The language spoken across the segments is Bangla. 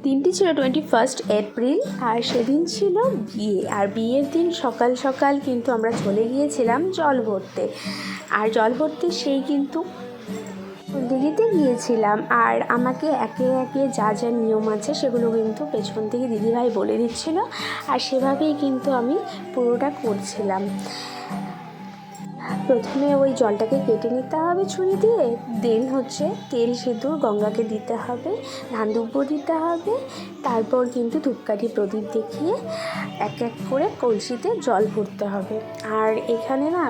দিনটি ছিল 21 এপ্রিল আর সেদিন ছিল বিয়ে। আর বিয়ের দিন সকাল সকাল কিন্তু আমরা চলে গিয়েছিলাম জল ভরতে। আর জল ভরতে সেই কিন্তু দিঘিতে গিয়েছিলাম। আর আমাকে একে একে যা যা নিয়ম আছে সেগুলো কিন্তু পেছন থেকে দিদিভাই বলে দিচ্ছিল, আর সেভাবেই কিন্তু আমি পুরোটা করছিলাম। প্রথমে ওই জলটাকে কেটে নিতে হবে ছুরি দিয়ে, দেন তেল সিঁদুর গঙ্গাকে দিতে হবে, ধান দুব্বো দিতে হবে, তারপর কিন্তু ধূপকাঠি প্রদীপ দেখিয়ে এক এক করে কলসিতে জল ভরতে হবে। আর এখানে না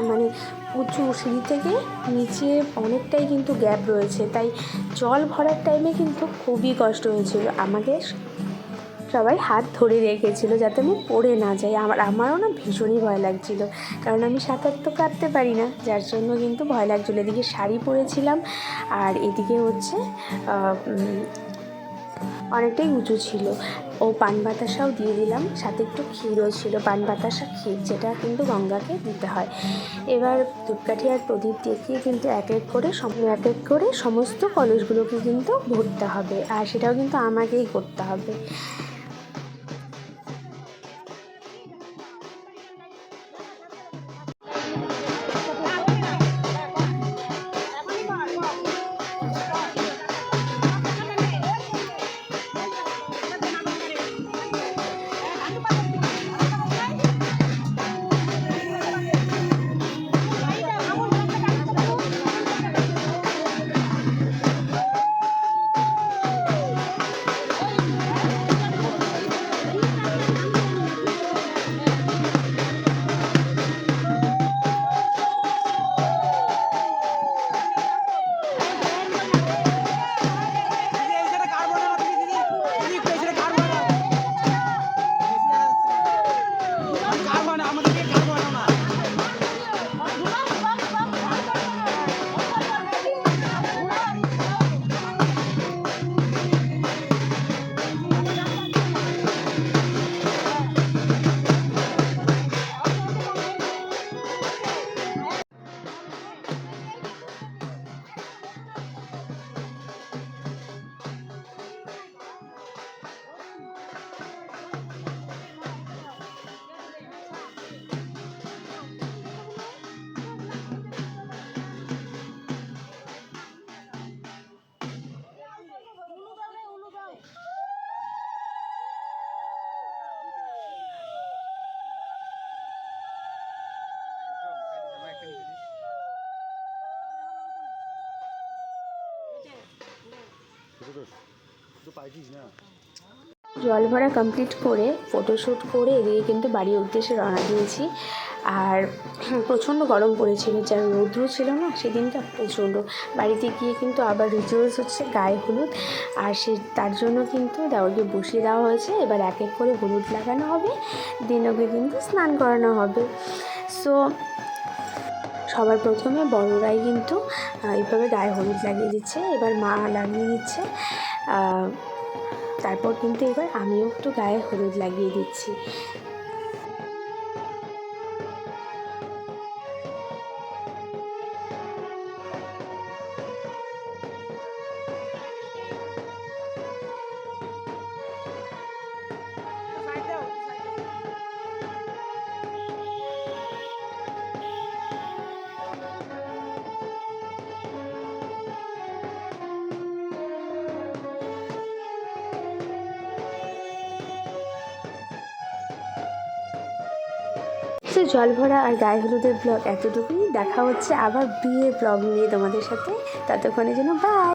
উঁচু সিঁড়ি থেকে নিচে অনেকটাই কিন্তু গ্যাপ রয়েছে, তাই জল ভরার টাইমে কিন্তু খুবই কষ্ট হয়েছিল। আমাকে সবাই হাত ধরে রেখেছিল যাতে আমি পড়ে না যাই। আমারও না ভীষণই ভয় লাগছিল, কারণ আমি সাঁতার তো কাটতে পারি না, যার জন্য কিন্তু ভয় লাগছিলো। এদিকে শাড়ি পরেছিলাম আর এদিকে অনেকটাই উঁচু ছিল। ও পান বাতাসাও দিয়ে দিলাম, সাথে একটু ক্ষীরও ছিল, পান বাতাসা ক্ষীর, যেটা কিন্তু গঙ্গাকে দিতে হয়। এবার ধূপকাঠি আর প্রদীপ দেখিয়ে কিন্তু এক এক করে সমস্ত কলসগুলোকে কিন্তু ভরতে হবে, আর সেটাও কিন্তু আমাকেই করতে হবে। জল ভরা কমপ্লিট করে ফটোশ্যুট করে এদিকে কিন্তু বাড়ির উদ্দেশ্যে রওনা দিয়েছি। আর প্রচণ্ড গরম পড়েছিল, যার রৌদ্র ছিল না সেদিনটা প্রচণ্ড। বাড়িতে গিয়ে কিন্তু আবার রিচুয়ালস হচ্ছে গায়ে হলুদ, আর তার জন্য কিন্তু দেওয়ালকে বসিয়ে দেওয়া হয়েছে। এবার এক এক করে হলুদ লাগানো হবে, দিন ওকে কিন্তু স্নান করানো হবে। সো সবার প্রথমে বড়রাই কিন্তু এইভাবে গায়ে হলুদ লাগিয়ে দিচ্ছে, এবার মা লাগিয়ে দিচ্ছে, তারপর কিন্তু এবার আমিও একটু গায়ে হলুদ লাগিয়ে দিচ্ছি। সো জল ভরা আর গায়ে হলুদের ব্লগ এতটুকুই। দেখা হচ্ছে আবার বিয়ের ব্লগ নিয়ে তোমাদের সাথে, ততক্ষণের জন্য বাই।